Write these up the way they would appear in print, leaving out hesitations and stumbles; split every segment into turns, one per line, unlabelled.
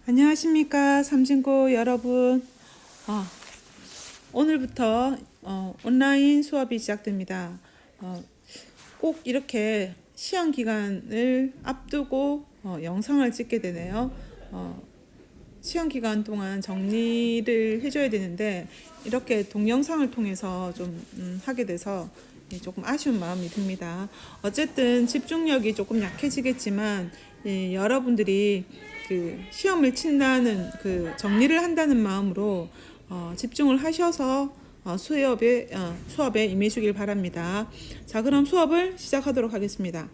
안녕하십니까 삼진고 여러분. 오늘부터 온라인 수업이 시작됩니다. 꼭 이렇게 시험 기간을 앞두고 영상을 찍게 되네요. 시험 기간 동안 정리를 해줘야 되는데 이렇게 동영상을 통해서 좀 하게 돼서 조금 아쉬운 마음이 듭니다. 어쨌든 집중력이 조금 약해지겠지만 여러분들이 그 시험을 친다는 그 정리를 한다는 마음으로 집중을 하셔서 수업에 임해주길 바랍니다. 자, 그럼 수업을 시작하도록 하겠습니다.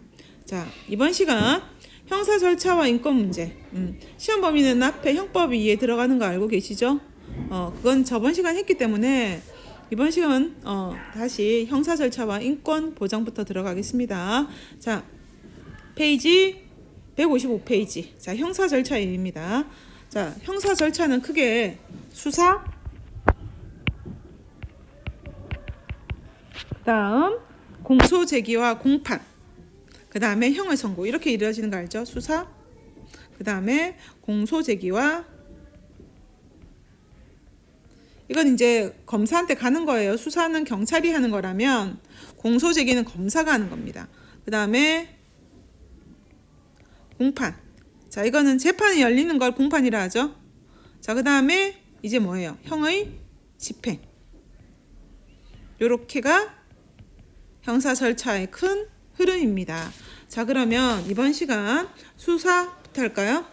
자, 이번 시간 형사 절차와 인권 문제. 시험 범위는 앞에 형법 2에 들어가는 거 알고 계시죠? 그건 저번 시간 했기 때문에 이번 시간 다시 형사 절차와 인권 보장부터 들어가겠습니다. 자, 페이지 155페이지. 자, 형사 절차입니다. 자, 형사 절차는 크게 수사, 그다음 공소 제기와 공판, 그다음에 형의 선고 이렇게 이루어지는 거 알죠? 수사, 그다음에 공소 제기와 이건 이제 검사한테 가는 거예요. 수사는 경찰이 하는 거라면 공소 제기는 검사가 하는 겁니다. 그다음에 공판. 자, 이거는 재판이 열리는 걸 공판이라 하죠. 자, 그 다음에 이제 뭐예요? 형의 집행. 요렇게가 형사 절차의 큰 흐름입니다. 자, 그러면 이번 시간 수사부터 할까요?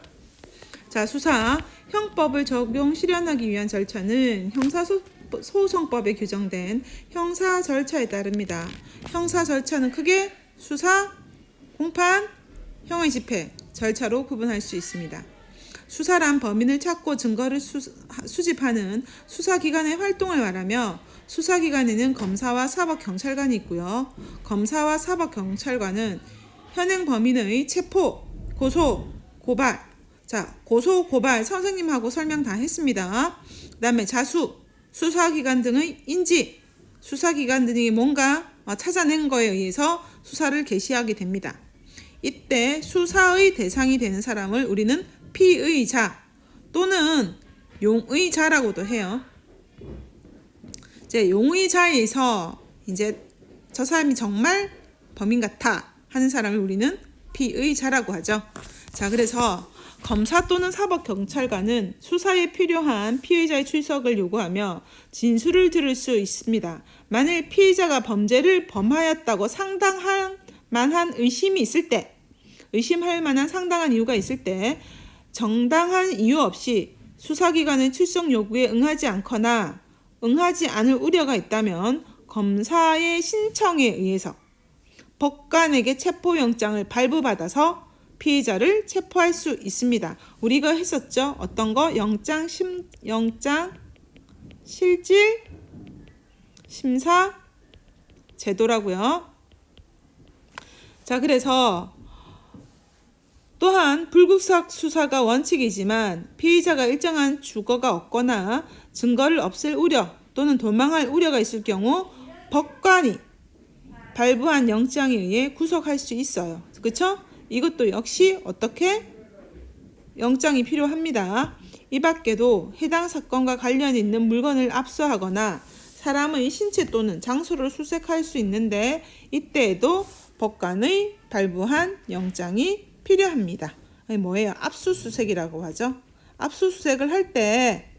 자, 수사. 형법을 적용 실현하기 위한 절차는 형사소송법에 규정된 형사 절차에 따릅니다. 형사 절차는 크게 수사, 공판, 형의 집행 절차로 구분할 수 있습니다. 수사란 범인을 찾고 증거를 수집하는 수사기관의 활동을 말하며 수사기관에는 검사와 사법경찰관이 있고요. 검사와 사법경찰관은 현행 범인의 체포, 고소, 고발. 자, 고소, 고발 선생님하고 설명 다 했습니다. 그 다음에 자수, 수사기관 등의 인지, 수사기관 등이 뭔가 찾아낸 거에 의해서 수사를 개시하게 됩니다. 이때 수사의 대상이 되는 사람을 우리는 피의자 또는 용의자라고도 해요. 이제 용의자에서 이제 저 사람이 정말 범인 같아 하는 사람을 우리는 피의자라고 하죠. 자, 그래서 검사 또는 사법경찰관은 수사에 필요한 피의자의 출석을 요구하며 진술을 들을 수 있습니다. 만일 피의자가 범죄를 범하였다고 상당한 만한 의심이 있을 때, 의심할 만한 상당한 이유가 있을 때 정당한 이유 없이 수사기관의 출석 요구에 응하지 않거나 응하지 않을 우려가 있다면 검사의 신청에 의해서 법관에게 체포영장을 발부받아서 피의자를 체포할 수 있습니다. 우리가 했었죠? 어떤 거? 영장 실질 심사 제도라고요. 자, 그래서 또한 불구속 수사가 원칙이지만 피의자가 일정한 주거가 없거나 증거를 없앨 우려 또는 도망할 우려가 있을 경우 법관이 발부한 영장에 의해 구속할 수 있어요. 그렇죠? 이것도 역시 어떻게? 영장이 필요합니다. 이 밖에도 해당 사건과 관련 있는 물건을 압수하거나 사람의 신체 또는 장소를 수색할 수 있는데 이때에도 법관의 발부한 영장이 필요합니다. 뭐예요? 압수수색이라고 하죠. 압수수색을 할 때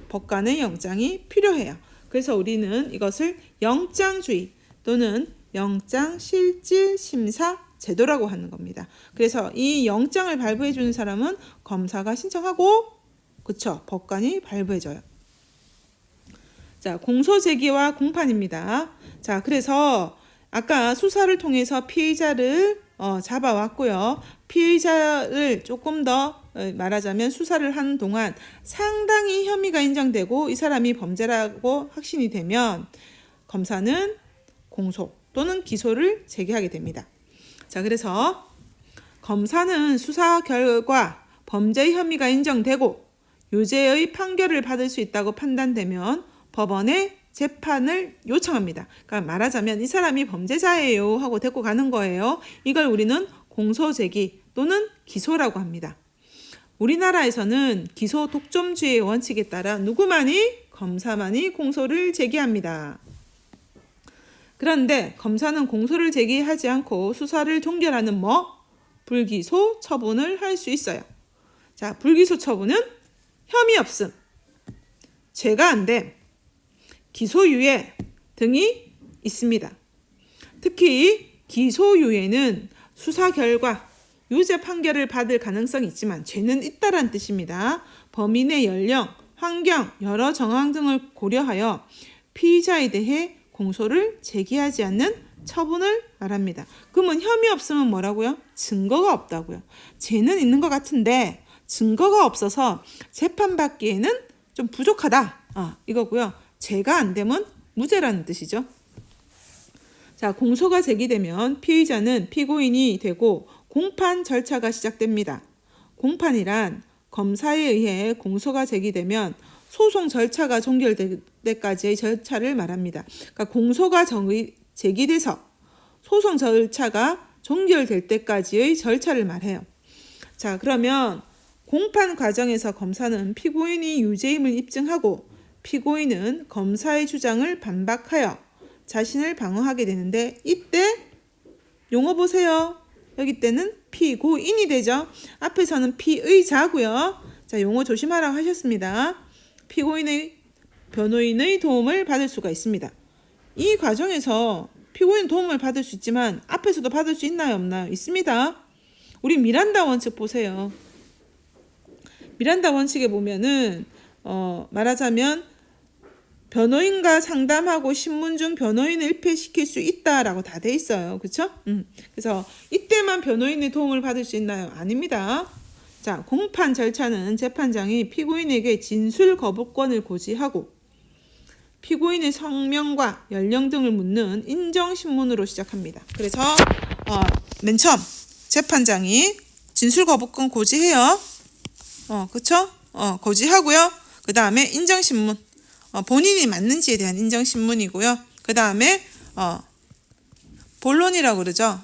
법관의 영장이 필요해요. 그래서 우리는 이것을 영장주의 또는 영장실질심사 제도라고 하는 겁니다. 그래서 이 영장을 발부해 주는 사람은 검사가 신청하고, 그쵸? 법관이 발부해줘요. 자, 공소제기와 공판입니다. 자, 그래서 아까 수사를 통해서 피의자를 잡아왔고요. 피의자를 조금 더 말하자면 수사를 하는 동안 상당히 혐의가 인정되고 이 사람이 범죄라고 확신이 되면 검사는 공소 또는 기소를 제기하게 됩니다. 자, 그래서 검사는 수사 결과 범죄 혐의가 인정되고 유죄의 판결을 받을 수 있다고 판단되면 법원에 재판을 요청합니다. 그러니까 말하자면 이 사람이 범죄자예요 하고 데리고 가는 거예요. 이걸 우리는 공소 제기 또는 기소라고 합니다. 우리나라에서는 기소 독점주의의 원칙에 따라 누구만이? 검사만이 공소를 제기합니다. 그런데 검사는 공소를 제기하지 않고 수사를 종결하는 불기소 처분을 할 수 있어요. 자, 불기소 처분은 혐의 없음, 죄가 안 됨, 기소유예 등이 있습니다. 특히 기소유예는 수사 결과 유죄 판결을 받을 가능성이 있지만 죄는 있다란 뜻입니다. 범인의 연령, 환경, 여러 정황 등을 고려하여 피의자에 대해 공소를 제기하지 않는 처분을 말합니다. 그러면 혐의 없으면 뭐라고요? 증거가 없다고요. 죄는 있는 것 같은데 증거가 없어서 재판받기에는 좀 부족하다. 이거고요. 죄가 안 되면 무죄라는 뜻이죠. 자, 공소가 제기되면 피의자는 피고인이 되고 공판 절차가 시작됩니다. 공판이란 검사에 의해 공소가 제기되면 소송 절차가 종결될 때까지의 절차를 말합니다. 그러니까 공소가 제기돼서 소송 절차가 종결될 때까지의 절차를 말해요. 자, 그러면 공판 과정에서 검사는 피고인이 유죄임을 입증하고 피고인은 검사의 주장을 반박하여 자신을 방어하게 되는데 이때 용어 보세요. 여기 때는 피고인이 되죠. 앞에서는 피의자고요. 자, 용어 조심하라고 하셨습니다. 피고인의 변호인의 도움을 받을 수가 있습니다. 이 과정에서 피고인 도움을 받을 수 있지만 앞에서도 받을 수 있나요? 없나요? 있습니다. 우리 미란다 원칙 보세요. 미란다 원칙에 보면은 말하자면 변호인과 상담하고 신문 중 변호인을 일패시킬 수 있다라고 다 돼 있어요. 그렇죠? 그래서 이때만 변호인의 도움을 받을 수 있나요? 아닙니다. 자, 공판 절차는 재판장이 피고인에게 진술 거부권을 고지하고 피고인의 성명과 연령 등을 묻는 인정신문으로 시작합니다. 그래서 맨 처음 재판장이 진술 거부권 고지해요. 그렇죠? 고지하고요. 그 다음에 인정신문. 본인이 맞는지에 대한 인정신문이고요. 그 다음에 본론이라고 그러죠.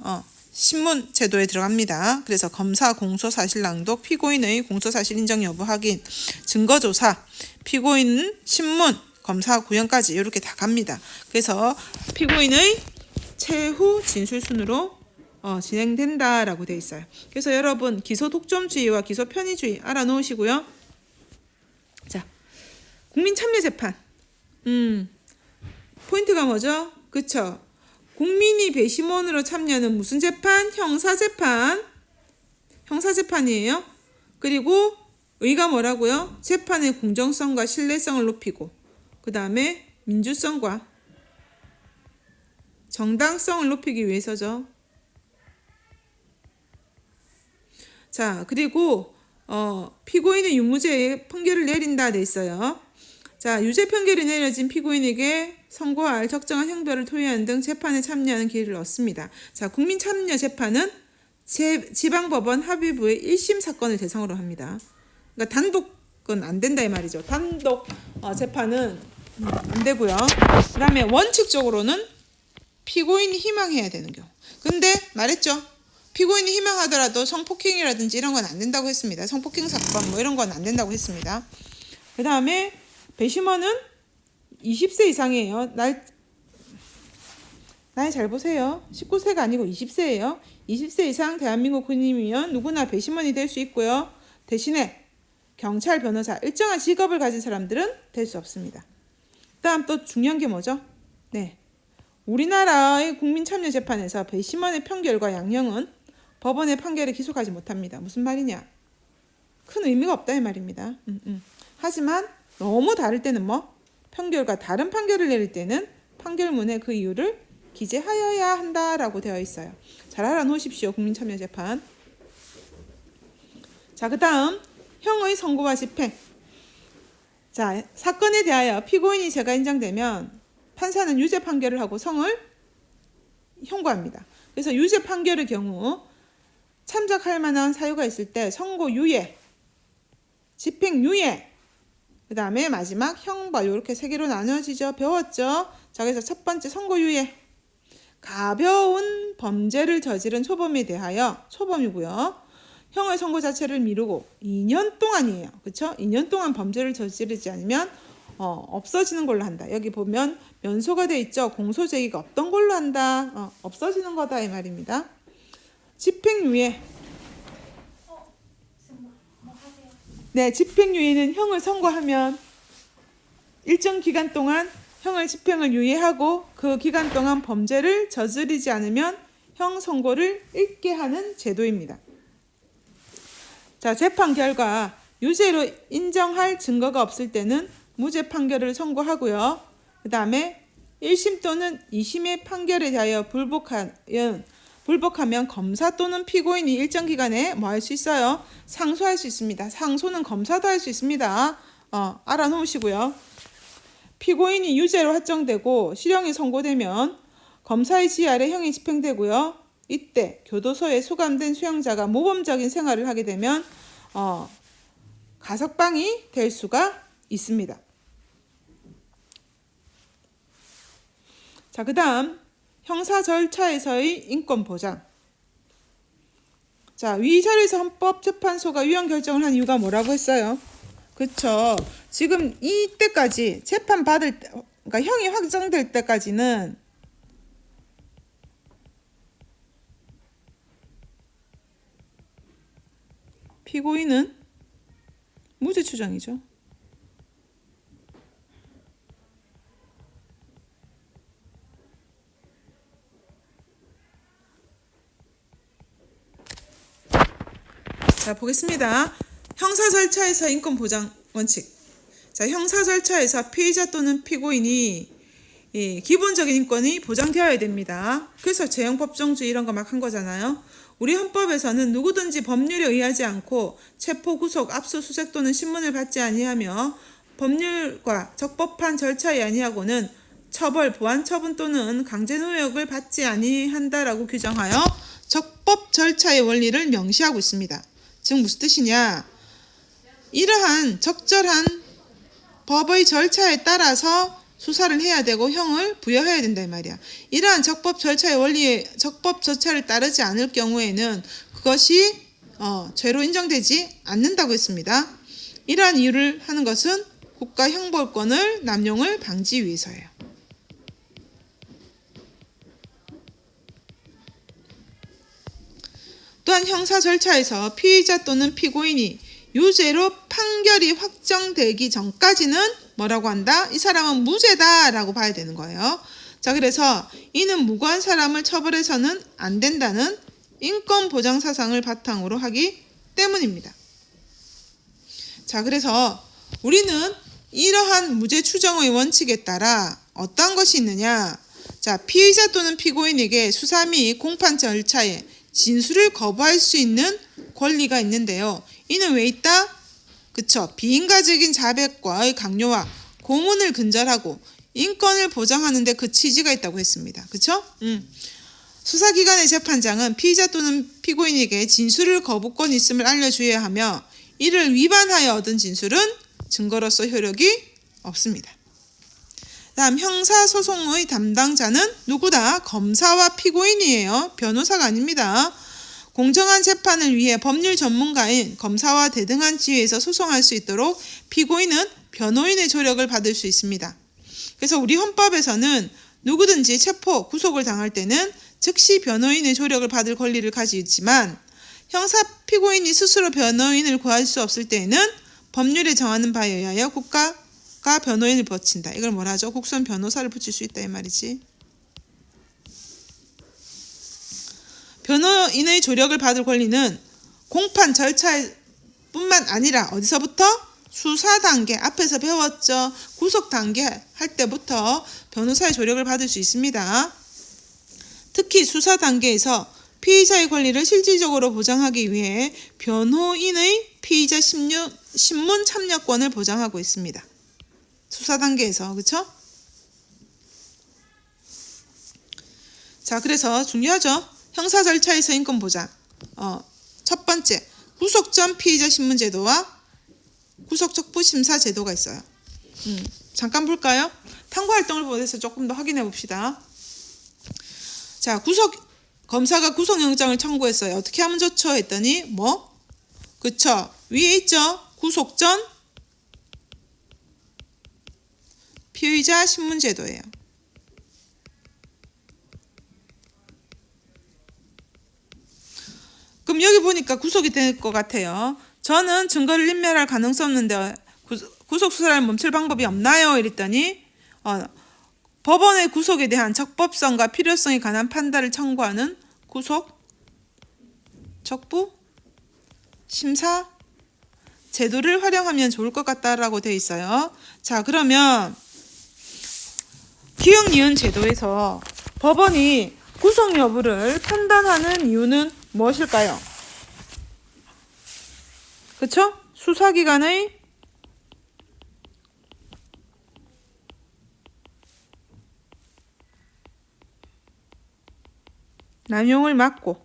신문 제도에 들어갑니다. 그래서 검사 공소 사실 낭독, 피고인의 공소 사실 인정 여부 확인, 증거 조사, 피고인 신문, 검사 구형까지 이렇게 다 갑니다. 그래서 피고인의 최후 진술 순으로 진행된다라고 되어 있어요. 그래서 여러분 기소 독점주의와 기소 편의주의 알아놓으시고요. 자, 국민참여재판. 포인트가 뭐죠? 그쵸? 국민이 배심원으로 참여하는 무슨 재판? 형사재판. 형사재판이에요. 그리고 의가 뭐라고요? 재판의 공정성과 신뢰성을 높이고 그 다음에 민주성과 정당성을 높이기 위해서죠. 자, 그리고 피고인의 유무죄의 판결을 내린다 돼 있어요. 자, 유죄 판결이 내려진 피고인에게 선고할 적정한 형벌을 토의하는 등 재판에 참여하는 기회를 얻습니다. 자, 국민참여재판은 지방법원 합의부의 1심 사건을 대상으로 합니다. 그러니까 단독은 안 된다 이 말이죠. 단독 재판은 안 되고요. 그 다음에 원칙적으로는 피고인이 희망해야 되는 경우. 근데 말했죠. 피고인이 희망하더라도 성폭행이라든지 이런 건 안 된다고 했습니다. 성폭행 사건 이런 건 안 된다고 했습니다. 그 다음에 배심원은 20세 이상이에요. 나이 잘 보세요. 19세가 아니고 20세예요. 20세 이상 대한민국 국민이면 누구나 배심원이 될 수 있고요. 대신에 경찰, 변호사, 일정한 직업을 가진 사람들은 될 수 없습니다. 다음 또 중요한 게 뭐죠? 네, 우리나라의 국민참여재판에서 배심원의 판결과 양형은 법원의 판결에 기속하지 못합니다. 무슨 말이냐? 큰 의미가 없다 이 말입니다. 하지만 너무 다를 때는 판결과 다른 판결을 내릴 때는 판결문에 그 이유를 기재하여야 한다라고 되어 있어요. 잘 알아놓으십시오. 국민참여재판. 자, 그 다음 형의 선고와 집행. 자, 사건에 대하여 피고인이 죄가 인정되면 판사는 유죄 판결을 하고 성을 형고합니다. 그래서 유죄 판결의 경우 참작할 만한 사유가 있을 때 선고유예, 집행유예, 그 다음에 마지막 형벌 이렇게 세 개로 나눠지죠. 배웠죠? 자, 그래서 첫 번째 선고유예. 가벼운 범죄를 저지른 초범에 대하여 초범이고요. 형을 선고 자체를 미루고 2년 동안이에요. 그렇죠? 2년 동안 범죄를 저지르지 않으면 없어지는 걸로 한다. 여기 보면 면소가 돼 있죠. 공소 제기가 없던 걸로 한다. 없어지는 거다 이 말입니다. 집행유예. 네, 집행유예는 형을 선고하면 일정 기간 동안 형을 집행을 유예하고 그 기간 동안 범죄를 저지르지 않으면 형 선고를 잊게 하는 제도입니다. 자, 재판 결과 유죄로 인정할 증거가 없을 때는 무죄 판결을 선고하고요. 그 다음에 1심 또는 2심의 판결에 대하여 불복하면 검사 또는 피고인이 일정 기간에 뭐 할 수 있어요? 상소할 수 있습니다. 상소는 검사도 할 수 있습니다. 알아놓으시고요. 피고인이 유죄로 확정되고 실형이 선고되면 검사의 지휘 아래 형이 집행되고요. 이때 교도소에 수감된 수용자가 모범적인 생활을 하게 되면 가석방이 될 수가 있습니다. 자, 그 다음 형사 절차에서의 인권 보장. 자, 위 자료에서 헌법재판소가 유형 결정을 한 이유가 뭐라고 했어요? 그쵸. 지금 이때까지 재판 받을 때, 그러니까 형이 확정될 때까지는 피고인은 무죄 추정이죠. 자, 보겠습니다. 형사 절차에서 인권 보장 원칙. 자, 형사 절차에서 피의자 또는 피고인이 기본적인 인권이 보장되어야 됩니다. 그래서 재형법정주의 이런 거 막 한 거잖아요. 우리 헌법에서는 누구든지 법률에 의하지 않고 체포, 구속, 압수수색 또는 신문을 받지 아니하며 법률과 적법한 절차에 아니하고는 처벌, 보안 처분 또는 강제노역을 받지 아니한다라고 규정하여 적법 절차의 원리를 명시하고 있습니다. 즉 무슨 뜻이냐? 이러한 적절한 법의 절차에 따라서 수사를 해야 되고 형을 부여해야 된다 이 말이야. 이러한 적법 절차의 원리에 적법 절차를 따르지 않을 경우에는 그것이 죄로 인정되지 않는다고 했습니다. 이러한 이유를 하는 것은 국가 형벌권을 남용을 방지 위해서예요. 또한 형사 절차에서 피의자 또는 피고인이 유죄로 판결이 확정되기 전까지는 뭐라고 한다? 이 사람은 무죄다라고 봐야 되는 거예요. 자, 그래서 이는 무고한 사람을 처벌해서는 안 된다는 인권 보장 사상을 바탕으로 하기 때문입니다. 자, 그래서 우리는 이러한 무죄 추정의 원칙에 따라 어떤 것이 있느냐? 자, 피의자 또는 피고인에게 수사 및 공판 절차에 진술을 거부할 수 있는 권리가 있는데요. 이는 왜 있다? 그쵸. 비인가적인 자백과의 강요와 고문을 근절하고 인권을 보장하는 데 그 취지가 있다고 했습니다. 그쵸? 수사기관의 재판장은 피의자 또는 피고인에게 진술을 거부권이 있음을 알려주어야 하며 이를 위반하여 얻은 진술은 증거로서 효력이 없습니다. 다음 형사소송의 담당자는 누구다? 검사와 피고인이에요. 변호사가 아닙니다. 공정한 재판을 위해 법률 전문가인 검사와 대등한 지위에서 소송할 수 있도록 피고인은 변호인의 조력을 받을 수 있습니다. 그래서 우리 헌법에서는 누구든지 체포, 구속을 당할 때는 즉시 변호인의 조력을 받을 권리를 가지고 있지만 형사 피고인이 스스로 변호인을 구할 수 없을 때에는 법률에 정하는 바에 의하여 국가가 변호인을 붙인다. 이걸 뭐라 하죠? 국선 변호사를 붙일 수 있다 이 말이지. 변호인의 조력을 받을 권리는 공판 절차뿐만 아니라 어디서부터? 수사 단계, 앞에서 배웠죠. 구속 단계 할 때부터 변호사의 조력을 받을 수 있습니다. 특히 수사 단계에서 피의자의 권리를 실질적으로 보장하기 위해 변호인의 피의자 신문 참여권을 보장하고 있습니다. 수사 단계에서, 그렇죠? 자, 그래서 중요하죠. 형사 절차에서 인권 보장. 첫 번째, 구속 전 피의자 신문 제도와 구속 촉부 심사 제도가 있어요. 잠깐 볼까요? 탐구 활동을 보내서 조금 더 확인해 봅시다. 자, 검사가 구속영장을 청구했어요. 어떻게 하면 좋죠? 했더니 그쵸? 위에 있죠? 구속 전 피의자 신문제도예요. 그럼 여기 보니까 구속이 될 것 같아요. 저는 증거를 인멸할 가능성 없는데 구속 수사를 멈출 방법이 없나요? 이랬더니 법원의 구속에 대한 적법성과 필요성에 관한 판단을 청구하는 구속 적부 심사 제도를 활용하면 좋을 것 같다라고 되어 있어요. 자, 그러면 기억 니은 제도에서 법원이 구속 여부를 판단하는 이유는 무엇일까요? 그쵸? 수사기관의 남용을 막고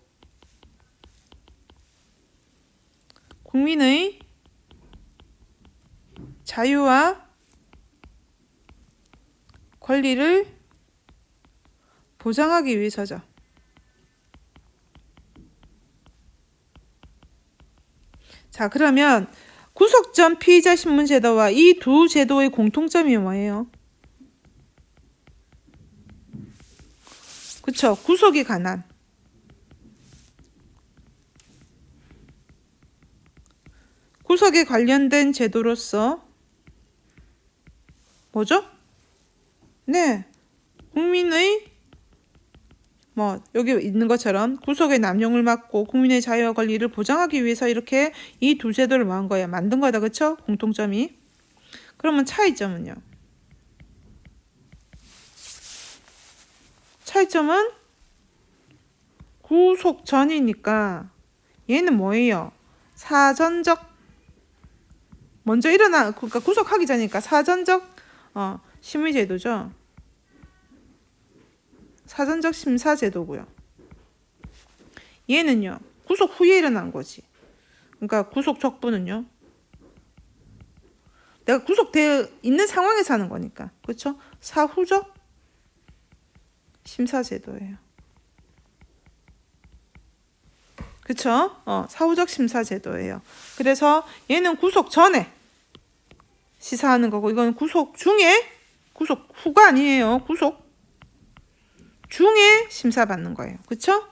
국민의 자유와 권리를 보장하기 위해서죠. 자, 그러면 구속 전 피의자 신문 제도와 이 두 제도의 공통점이 뭐예요? 그쵸? 구속에 관한 구속에 관련된 제도로서 뭐죠? 네, 국민의 여기 있는 것처럼 구속의 남용을 막고 국민의 자유와 권리를 보장하기 위해서 이렇게 이 두 제도를 모은 거예요. 만든 거다, 그쵸? 공통점이. 그러면 차이점은요? 차이점은 구속 전이니까 얘는 뭐예요? 사전적 먼저 그러니까 구속하기 전이니까 사전적 심의제도죠. 사전적 심사제도고요. 얘는요, 구속 후에 일어난 거지. 그러니까 구속 적부는요, 내가 구속되어 있는 상황에서 하는 거니까. 그렇죠? 사후적 심사제도예요. 그쵸? 사후적 심사제도예요. 그래서 얘는 구속 전에 시사하는 거고, 이건 구속 중에, 구속 후가 아니에요. 구속 중에 심사받는 거예요. 그쵸?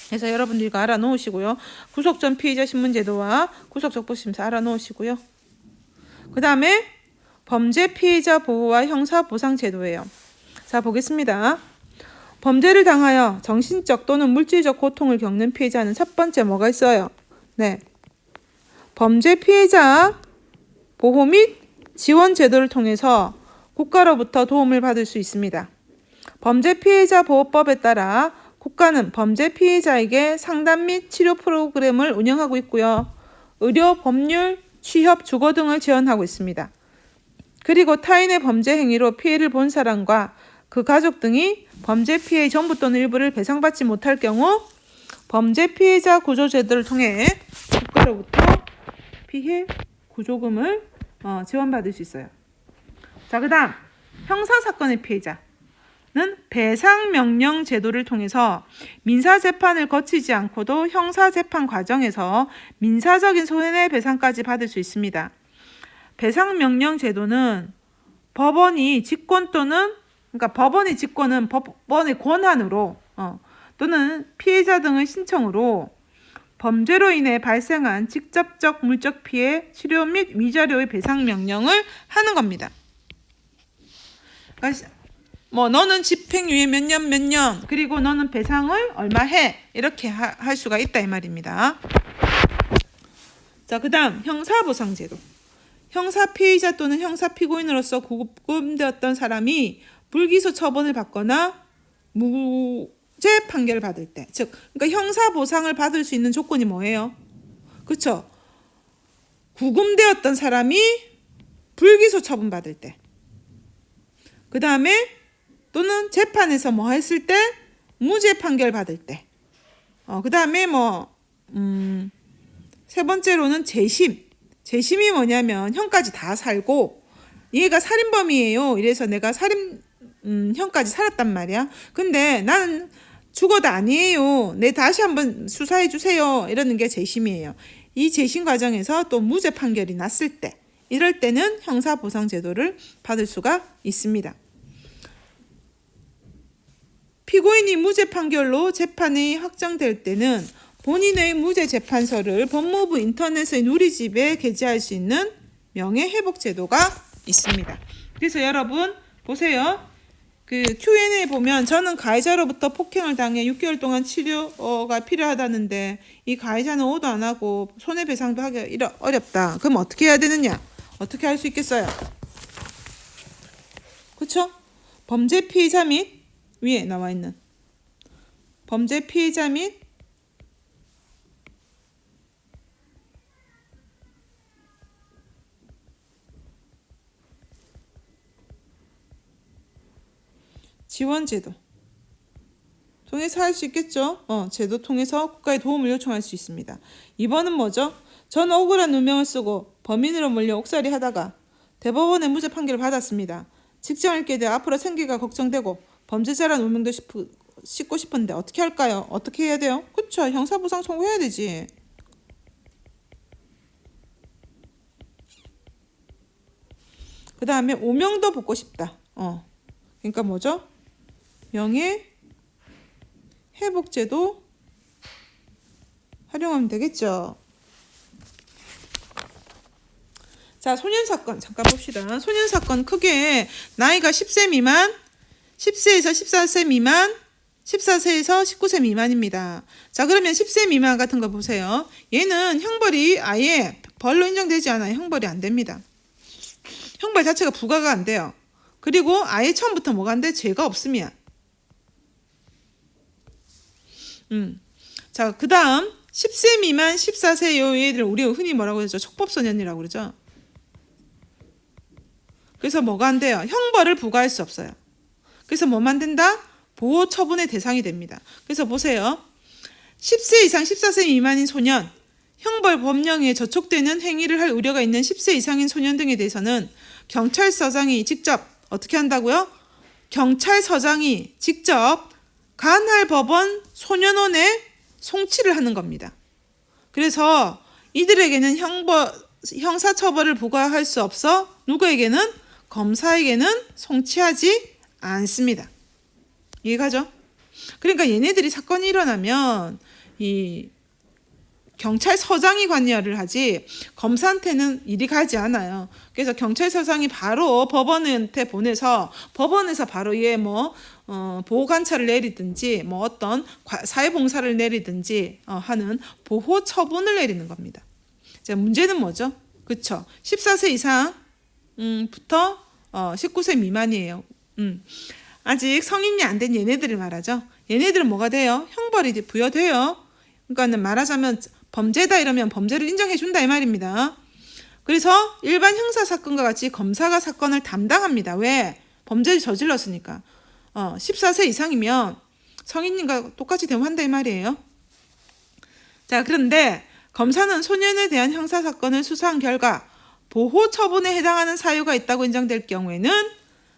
그래서 여러분들 이거 알아놓으시고요. 구속 전 피의자 신문제도와 구속 적부 심사 알아놓으시고요. 그 다음에 범죄 피해자 보호와 형사 보상 제도예요. 자, 보겠습니다. 범죄를 당하여 정신적 또는 물질적 고통을 겪는 피해자는 첫 번째 뭐가 있어요? 네, 범죄 피해자 보호 및 지원 제도를 통해서 국가로부터 도움을 받을 수 있습니다. 범죄 피해자 보호법에 따라 국가는 범죄 피해자에게 상담 및 치료 프로그램을 운영하고 있고요. 의료, 법률, 취업, 주거 등을 지원하고 있습니다. 그리고 타인의 범죄 행위로 피해를 본 사람과 그 가족 등이 범죄 피해의 전부 또는 일부를 배상받지 못할 경우 범죄 피해자 구조제도를 통해 국가로부터 피해 구조금을 지원받을 수 있어요. 자, 그 다음 형사사건의 피해자는 배상명령 제도를 통해서 민사재판을 거치지 않고도 형사재판 과정에서 민사적인 손해배상까지 받을 수 있습니다. 배상명령 제도는 법원이 직권 또는 그러니까 법원의 직권은 법원의 권한으로 또는 피해자 등의 신청으로 범죄로 인해 발생한 직접적 물적 피해, 치료 및 위자료의 배상 명령을 하는 겁니다. 그러니까 너는 집행유예 몇 년 그리고 너는 배상을 얼마 해 이렇게 할 수가 있다 이 말입니다. 자, 그 다음 형사보상제도. 형사 피의자 또는 형사 피고인으로서 구금되었던 사람이 불기소 처분을 받거나 무죄 판결을 받을 때, 즉, 그러니까 형사 보상을 받을 수 있는 조건이 뭐예요? 그렇죠? 구금되었던 사람이 불기소 처분 받을 때, 그 다음에 또는 재판에서 뭐 했을 때 무죄 판결 받을 때, 그 다음에 세 번째로는 재심이 뭐냐면 형까지 다 살고 얘가 살인범이에요. 이래서 내가 형까지 살았단 말이야. 근데 나는 죽어도 아니에요. 내 다시 한번 수사해 주세요. 이러는 게 재심이에요. 이 재심 과정에서 또 무죄 판결이 났을 때, 이럴 때는 형사보상제도를 받을 수가 있습니다. 피고인이 무죄 판결로 재판이 확정될 때는 본인의 무죄 재판서를 법무부 인터넷의 누리집에 게재할 수 있는 명예회복제도가 있습니다. 그래서 여러분 보세요. 그 Q&A 보면 저는 가해자로부터 폭행을 당해 6개월 동안 치료가 필요하다는데 이 가해자는 오도 안 하고 손해배상도 하기 어렵다. 그럼 어떻게 해야 되느냐? 어떻게 할 수 있겠어요? 그렇죠? 범죄 피해자 및 위에 나와 있는 범죄 피해자 및 지원제도 통해서 할 수 있겠죠. 제도 통해서 국가의 도움을 요청할 수 있습니다. 2번은 뭐죠? 전 억울한 누명을 쓰고 범인으로 몰려 옥살이 하다가 대법원의 무죄 판결을 받았습니다. 직장을 잃게 되어 앞으로 생계가 걱정되고 범죄자란 누명도 씻고 싶은데 어떻게 할까요? 어떻게 해야 돼요? 그쵸? 형사보상 청구해야 되지. 그 다음에 오명도 벗고 싶다. 그러니까 뭐죠? 명예회복제도 활용하면 되겠죠. 자, 소년사건 잠깐 봅시다. 소년사건 크게 나이가 10세 미만, 10세에서 14세 미만, 14세에서 19세 미만입니다. 자, 그러면 10세 미만 같은 거 보세요. 얘는 형벌이 아예 벌로 인정되지 않아요. 형벌이 안 됩니다. 형벌 자체가 부과가 안 돼요. 그리고 아예 처음부터 뭐가 안 돼? 죄가 없으면. 자, 그 다음 10세 미만 14세 요 얘들 우리가 흔히 뭐라고 하죠? 촉법소년이라고 그러죠. 그래서 뭐가 안 돼요? 형벌을 부과할 수 없어요. 그래서 뭐만 된다? 보호 처분의 대상이 됩니다. 그래서 보세요. 10세 이상 14세 미만인 소년, 형벌 법령에 저촉되는 행위를 할 우려가 있는 10세 이상인 소년 등에 대해서는 경찰서장이 직접 어떻게 한다고요? 경찰서장이 직접 관할 법원 소년원에 송치를 하는 겁니다. 그래서 이들에게는 형사처벌을 부과할 수 없어 누구에게는? 검사에게는 송치하지 않습니다. 이해가죠? 그러니까 얘네들이 사건이 일어나면 이 경찰서장이 관여를 하지 검사한테는 일이 가지 않아요. 그래서 경찰서장이 바로 법원한테 보내서 법원에서 바로 얘 보호관찰을 내리든지 어떤 사회봉사를 내리든지 하는 보호 처분을 내리는 겁니다. 자, 문제는 뭐죠? 그쵸? 14세 이상부터 19세 미만이에요. 아직 성인이 안 된 얘네들을 말하죠. 얘네들은 뭐가 돼요? 형벌이 부여돼요. 그러니까 말하자면 범죄다 이러면 범죄를 인정해준다 이 말입니다. 그래서 일반 형사사건과 같이 검사가 사건을 담당합니다. 왜? 범죄를 저질렀으니까. 14세 이상이면 성인님과 똑같이 대모한다 이 말이에요. 자, 그런데 검사는 소년에 대한 형사사건을 수사한 결과 보호 처분에 해당하는 사유가 있다고 인정될 경우에는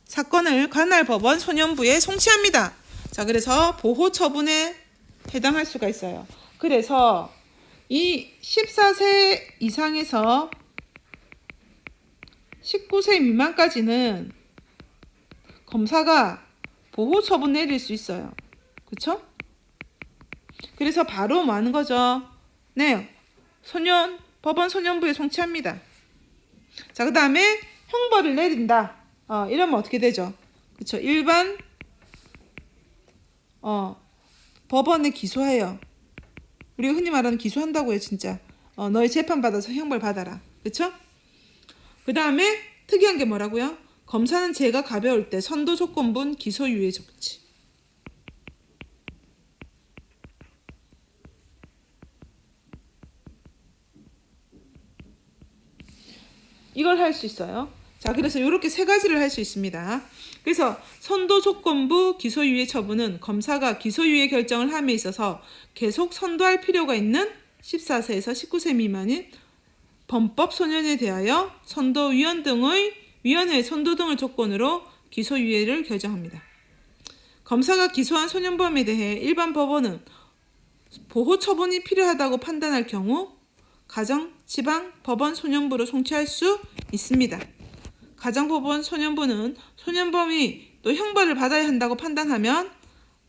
사건을 관할 법원 소년부에 송치합니다. 자, 그래서 보호 처분에 해당할 수가 있어요. 그래서 이 14세 이상에서 19세 미만까지는 검사가 보호 처분 내릴 수 있어요. 그렇죠? 그래서 바로 뭐 하는 거죠? 네, 법원 소년부에 송치합니다. 자, 그 다음에 형벌을 내린다. 이러면 어떻게 되죠? 그렇죠? 일반 법원에 기소해요. 우리가 흔히 말하는 기소한다고 해요, 진짜. 너희 재판 받아서 형벌 받아라. 그렇죠? 그 다음에 특이한 게 뭐라고요? 검사는 죄가 가벼울 때 선도 조건분 기소유예 조치. 이걸 할 수 있어요. 자, 그래서 이렇게 세 가지를 할 수 있습니다. 그래서 선도 조건부 기소유예 처분은 검사가 기소유예 결정을 함에 있어서 계속 선도할 필요가 있는 14세에서 19세 미만인 범법 소년에 대하여 선도위원 등의 위원회 선도 등을 조건으로 기소유예를 결정합니다. 검사가 기소한 소년범에 대해 일반 법원은 보호 처분이 필요하다고 판단할 경우 가정, 지방, 법원, 소년부로 송치할 수 있습니다. 가정법원, 소년부는 소년범이 또 형벌을 받아야 한다고 판단하면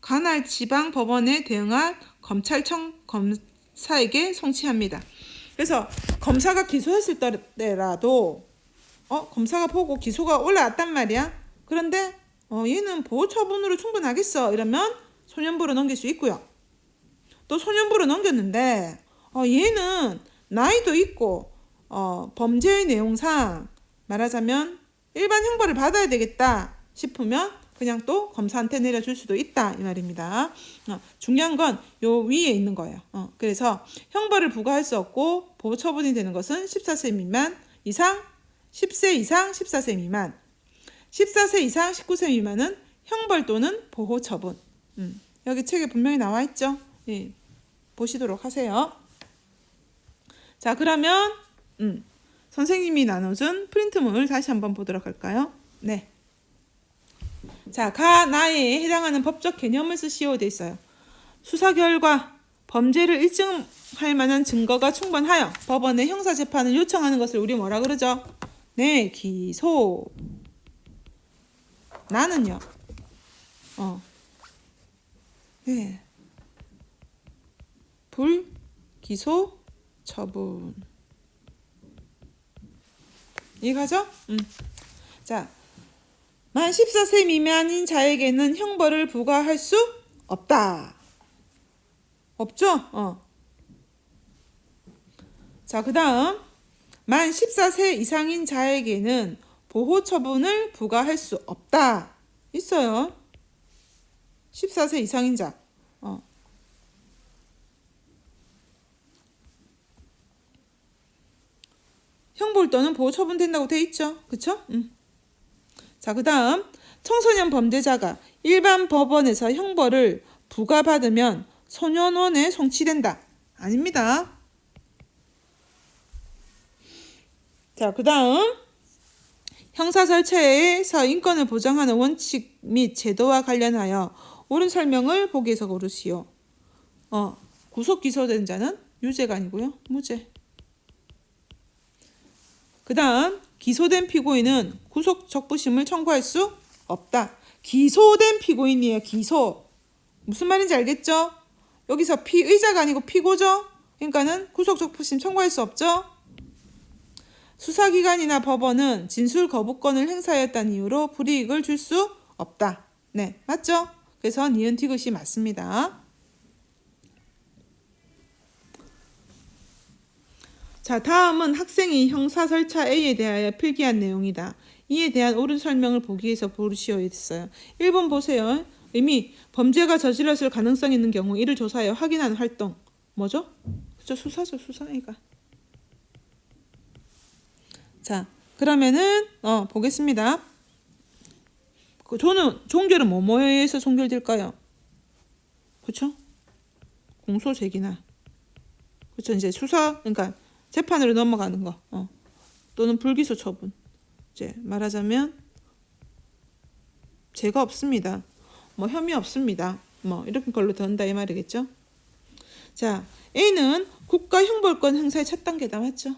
관할 지방 법원에 대응할 검찰청 검사에게 송치합니다. 그래서 검사가 기소했을 때라도 검사가 보고 기소가 올라왔단 말이야. 그런데 얘는 보호처분으로 충분하겠어 이러면 소년부로 넘길 수 있고요. 또 소년부로 넘겼는데 얘는 나이도 있고 범죄의 내용상 말하자면 일반 형벌을 받아야 되겠다 싶으면 그냥 또 검사한테 내려줄 수도 있다 이 말입니다. 중요한 건 요 위에 있는 거예요. 그래서 형벌을 부과할 수 없고 보호처분이 되는 것은 14세 미만 이상, 10세 이상 14세 미만, 14세 이상 19세 미만은 형벌 또는 보호처분. 여기 책에 분명히 나와 있죠. 예, 보시도록 하세요. 자, 그러면 선생님이 나눠준 프린트물 다시 한번 보도록 할까요? 네. 자, 가나에 해당하는 법적 개념을 쓰시오 돼 있어요. 수사 결과 범죄를 입증할 만한 증거가 충분하여 법원에 형사재판을 요청하는 것을 우리 뭐라 그러죠? 네, 기소. 나는요. 네. 불기소 처분. 이해가죠? 자, 만 14세 미만인 자에게는 형벌을 부과할 수 없다. 없죠? 자, 그 다음 만 14세 이상인 자에게는 보호처분을 부과할 수 없다. 있어요. 14세 이상인 자. 형벌 또는 보호처분 된다고 돼 있죠. 그쵸? 자, 그 다음 청소년 범죄자가 일반 법원에서 형벌을 부과받으면 소년원에 송치된다. 아닙니다. 자, 그 다음 형사절차에서 인권을 보장하는 원칙 및 제도와 관련하여 옳은 설명을 보기에서 고르시오. 구속 기소된 자는 유죄가 아니고요. 무죄. 그 다음 기소된 피고인은 구속 적부심을 청구할 수 없다. 기소된 피고인이에요. 기소. 무슨 말인지 알겠죠? 여기서 피의자가 아니고 피고죠. 그러니까는 구속 적부심 청구할 수 없죠. 수사기관이나 법원은 진술 거부권을 행사했다는 이유로 불이익을 줄 수 없다. 네, 맞죠? 그래서 니은 티귿이 맞습니다. 자, 다음은 학생이 형사절차 A에 대하여 필기한 내용이다. 이에 대한 옳은 설명을 보기 위해서 보시오 했어요. 1번 보세요. 이미 범죄가 저질렀을 가능성이 있는 경우 이를 조사하여 확인하는 활동. 뭐죠? 그죠? 수사죠. 수사니까. 자, 그러면은 보겠습니다. 저는 종결은 뭐뭐에 의해서 종결될까요? 그렇죠? 공소 제기나. 그렇죠? 이제 수사 그러니까 재판으로 넘어가는 거. 또는 불기소 처분. 이제 말하자면 죄가 없습니다. 혐의 없습니다. 이렇게 걸로 된다 이 말이겠죠? 자, A는 국가 형벌권 행사의 첫 단계다. 맞죠?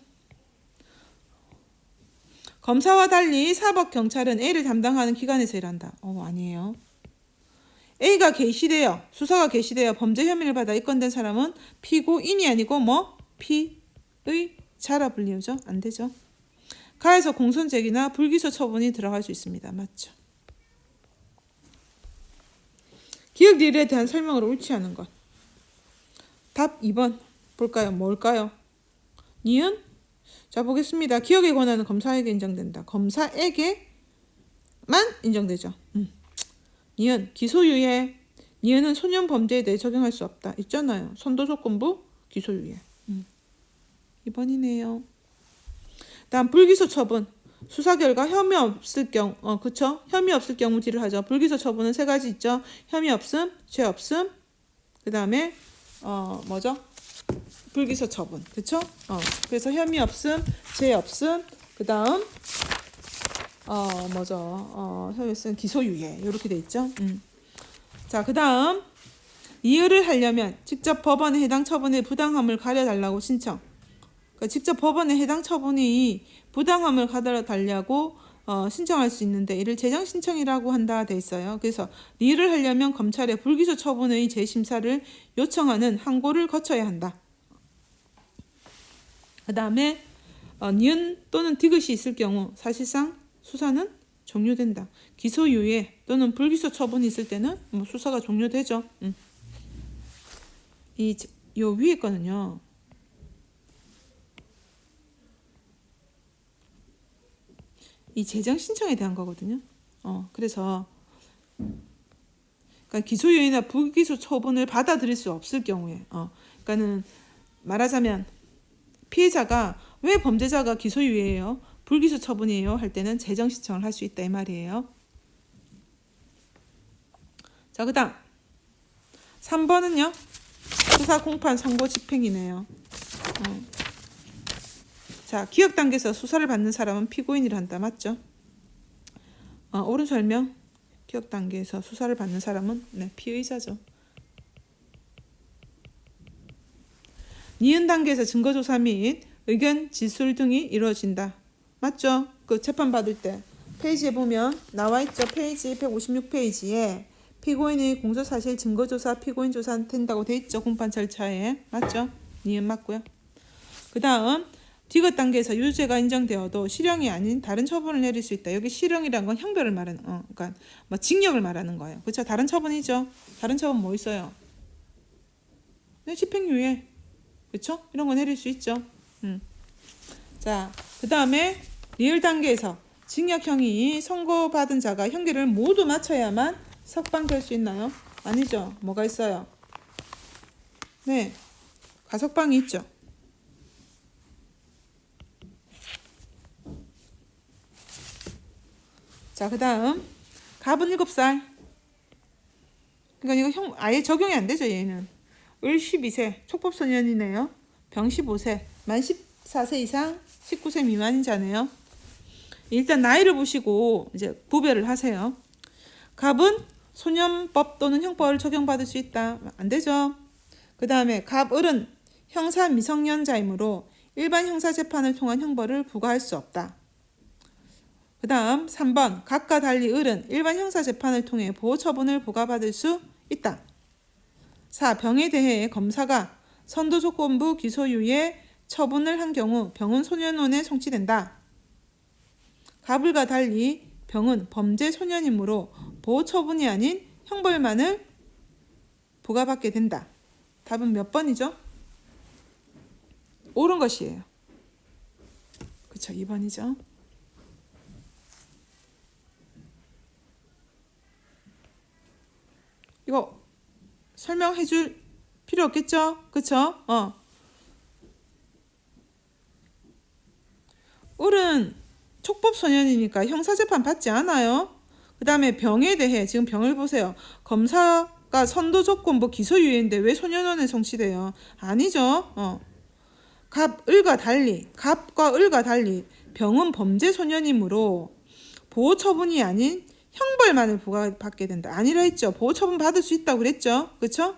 검사와 달리 사법경찰은 A를 담당하는 기관에서 일한다. 아니에요. A가 개시되어 수사가 개시되어 범죄 혐의를 받아 입건된 사람은 피고인이 아니고 피의자라 불리우죠. 안 되죠. 가에서 공소제기나 불기소 처분이 들어갈 수 있습니다. 맞죠? 기억일에 대한 설명으로 옳지 않은 것. 답 2번 볼까요? 뭘까요? 니은? 자, 보겠습니다. 기억의 권한은 검사에게 인정된다. 검사에게만 인정되죠. 니은 기소유예. 니은은 소년 범죄에 대해 적용할 수 없다. 있잖아요. 선도조건부 기소유예. 2번이네요. 다음 불기소 처분. 수사 결과 혐의 없을 경우 그쵸? 혐의 없을 경우 D를 하죠. 불기소 처분은 세 가지 있죠. 혐의 없음, 죄 없음. 그다음에 뭐죠? 불기소 처분. 그쵸? 그래서 혐의 없음, 죄 없음. 그다음 뭐죠? 혐의 없음, 기소유예. 이렇게 돼 있죠. 자, 그다음 이의를 하려면 직접 법원에 해당 처분의 부당함을 가려달라고 신청. 그러니까 직접 법원에 해당 처분이 부당함을 달리하고 신청할 수 있는데 이를 재정 신청이라고 한다 돼 있어요. 그래서 리를 하려면 검찰에 불기소 처분의 재심사를 요청하는 항고를 거쳐야 한다. 그 다음에 니은 또는 디귿이 있을 경우 사실상 수사는 종료된다. 기소유예 또는 불기소 처분이 있을 때는 뭐 수사가 종료되죠. 요 위에 거는요. 이 재정 신청에 대한 거거든요. 그래서 그러니까 기소유예나 불기소 처분을 받아들일 수 없을 경우에, 그러니까는 말하자면 피해자가 왜 범죄자가 기소유예예요, 불기소 처분이에요 할 때는 재정 신청을 할 수 있다 이 말이에요. 자, 그다음 3번은요. 수사 공판 선고 집행이네요. 자, 기억 단계에서 수사를 받는 사람은 피고인이라 한다. 맞죠? 옳은 설명. 기억 단계에서 수사를 받는 사람은 피의자죠. 니은 단계에서 증거조사 및 의견 진술 등이 이루어진다. 맞죠? 그 재판 받을 때 페이지에 보면 나와 있죠. 페이지 156페이지에 피고인의 공소사실 증거조사 피고인 조사 된다고 돼 있죠. 공판 절차에. 맞죠? 니은 맞고요. 그 다음 디귿 단계에서 유죄가 인정되어도 실형이 아닌 다른 처분을 내릴 수 있다. 여기 실형이란 건 형벌을 말하는, 그러니까 뭐 징역을 말하는 거예요. 그렇죠? 다른 처분이죠. 다른 처분 뭐 있어요? 네, 집행유예. 그렇죠? 이런 거 내릴 수 있죠. 자, 그 다음에 리을 단계에서 징역형이 선고받은 자가 형기를 모두 마쳐야만 석방될 수 있나요? 아니죠. 뭐가 있어요? 네, 가석방이 있죠. 자, 그 다음 갑은 7살. 그러니까 이거 아예 적용이 안 되죠. 얘는 을 12세 촉법소년이네요. 병 15세 만 14세 이상 19세 미만인 자네요. 일단 나이를 보시고 이제 구별을 하세요. 갑은 소년법 또는 형법을 적용받을 수 있다. 안 되죠. 그 다음에 갑을은 형사 미성년자이므로 일반 형사재판을 통한 형벌을 부과할 수 없다. 그 다음 3번 갑과 달리 을은 일반 형사재판을 통해 보호처분을 부과받을 수 있다. 4. 병에 대해 검사가 선도조건부 기소유예 처분을 한 경우 병은 소년원에 송치된다. 갑을과 달리 병은 범죄 소년이므로 보호처분이 아닌 형벌만을 부과받게 된다. 답은 몇 번이죠? 옳은 것이에요. 그쵸, 2번이죠. 이거 설명해 줄 필요 없겠죠? 그쵸? 을은 촉법소년이니까 형사재판 받지 않아요. 그 다음에 병에 대해 지금 병을 보세요. 검사가 선도조건부 기소유예인데 왜 소년원에 송치돼요? 아니죠. 갑과 을과 달리 병은 범죄 소년이므로 보호처분이 아닌 형벌만을 부과받게 된다. 아니라 했죠. 보호처분 받을 수 있다고 그랬죠. 그쵸?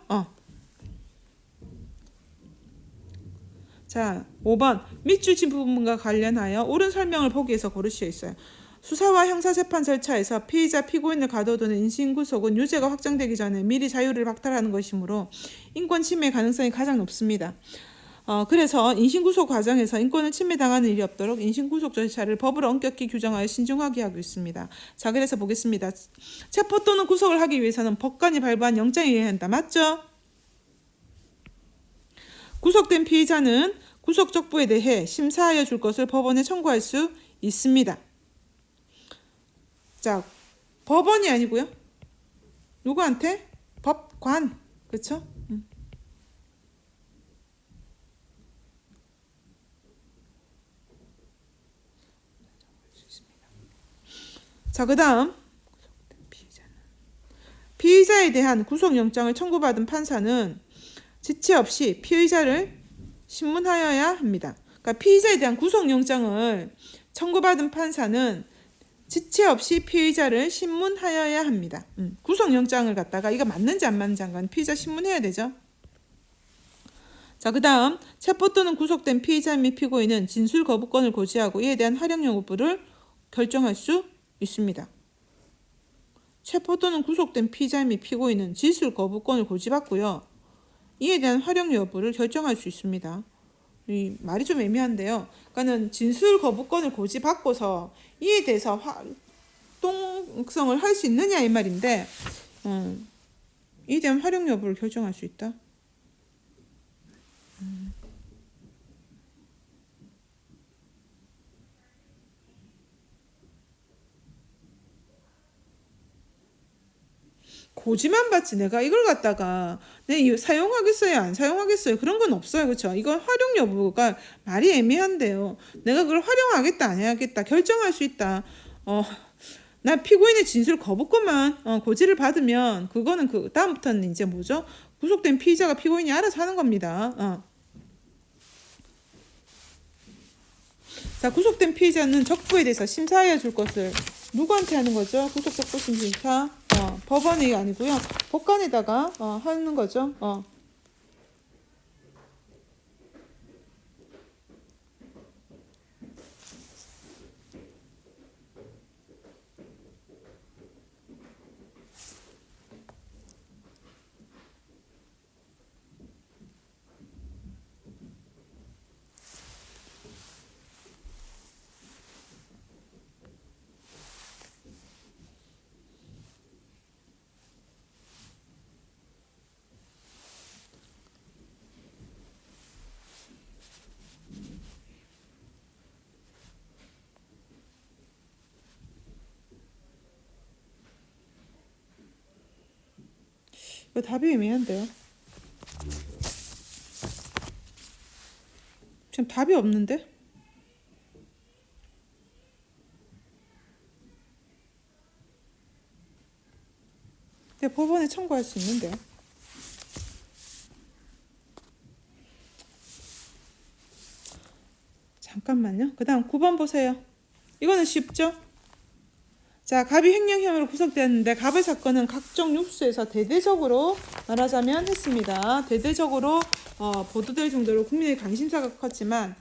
자, 5번 밑줄 부분과 관련하여 옳은 설명을 보기 위해서 고르시어 있어요. 수사와 형사재판 절차에서 피의자 피고인을 가둬두는 인신구속은 유죄가 확정되기 전에 미리 자유를 박탈하는 것이므로 인권 침해 가능성이 가장 높습니다. 그래서 인신구속 과정에서 인권을 침해당하는 일이 없도록 인신구속 절차를 법으로 엄격히 규정하여 신중하게 하고 있습니다. 자, 그래서 보겠습니다. 체포 또는 구속을 하기 위해서는 법관이 발부한 영장이 있어야 한다. 맞죠? 구속된 피의자는 구속적부에 대해 심사하여 줄 것을 법원에 청구할 수 있습니다. 자, 법원이 아니고요. 누구한테? 법관. 그렇죠? 자, 그 다음 피의자에 대한 구속영장을 청구받은 판사는 지체 없이 피의자를 신문하여야 합니다. 그러니까 피의자에 대한 구속영장을 청구받은 판사는 지체 없이 피의자를 신문하여야 합니다. 구속영장을 갖다가 이거 맞는지 안 맞는지 한 건 피의자 신문해야 되죠. 자, 그 다음 체포 또는 구속된 피의자 및 피고인은 진술 거부권을 고지하고 이에 대한 활용 여부를 결정할 수 있습니다. 체포 또는 구속된 피의자 및 피고인은 진술 거부권을 고지받고요. 이에 대한 활용 여부를 결정할 수 있습니다. 이 말이 좀 애매한데요. 그러니까는 진술 거부권을 고지받고서 이에 대해서 활동성을 할 수 있느냐 이 말인데, 이에 대한 활용 여부를 결정할 수 있다. 고지만 받지 내가 이걸 갖다가 내 사용하겠어요 안 사용하겠어요 그런 건 없어요. 그렇죠? 이건 활용 여부가 말이 애매한데요. 내가 그걸 활용하겠다 안 해야겠다 결정할 수 있다. 나 피고인의 진술 거부권만 고지를 받으면 그거는 그 다음부터는 이제 뭐죠? 구속된 피의자가 피고인이 알아서 하는 겁니다. 자, 구속된 피의자는 적부에 대해서 심사하여 줄 것을 누구한테 하는 거죠? 구속적부심 심사. 법원이 아니고요. 법관에다가 하는 거죠. 이거 답이 애매한데요. 지금 답이 없는데? 근데 법원에 청구할 수 있는데요. 잠깐만요. 그 다음 9번 보세요. 이거는 쉽죠? 자, 갑이 횡령 혐의로 구속되었는데 갑의 사건은 각종 뉴스에서 대대적으로 말하자면 했습니다. 대대적으로 보도될 정도로 국민의 관심사가 컸지만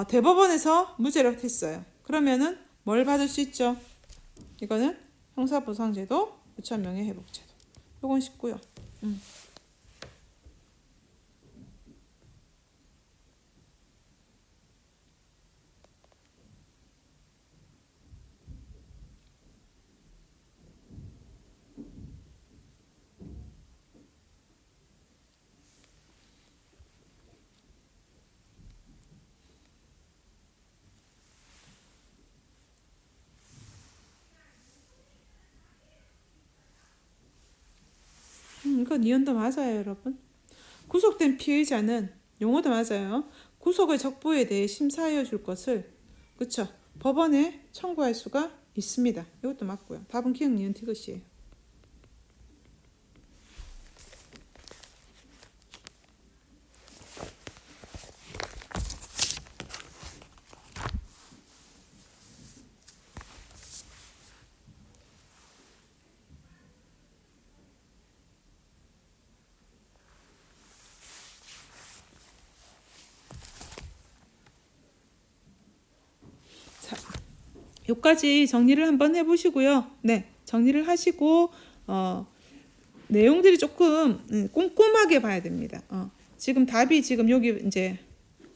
대법원에서 무죄를 했어요. 그러면은 뭘 받을 수 있죠? 이거는 형사보상제도, 부천명예회복제도. 이건 쉽고요. 이거 니은도 맞아요, 여러분. 구속된 피의자는 용어도 맞아요. 구속의 적부에 대해 심사하여 줄 것을 그쵸? 법원에 청구할 수가 있습니다. 이것도 맞고요. 답은 기억 니은 디귿이에요. 여기까지 정리를 한번 해보시고요. 네, 정리를 하시고 내용들이 조금 꼼꼼하게 봐야 됩니다. 지금 답이 지금 여기 이제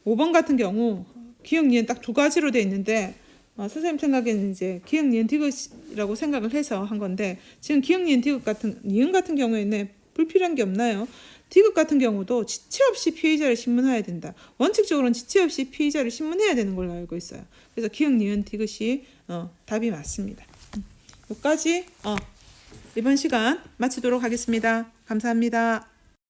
5번 같은 경우 기억 니은 딱 두 가지로 돼 있는데 선생님 생각에는 이제 기억 니은 디귿이라고 생각을 해서 한 건데 지금 기억 니은 디귿 같은 니은 같은 경우에는 불필요한 게 없나요? 디귿 같은 경우도 지체 없이 피의자를 신문해야 된다. 원칙적으로는 지체 없이 피의자를 신문해야 되는 걸로 알고 있어요. 그래서 기억 니은 디귿이 답이 맞습니다. 여기까지 이번 시간 마치도록 하겠습니다. 감사합니다.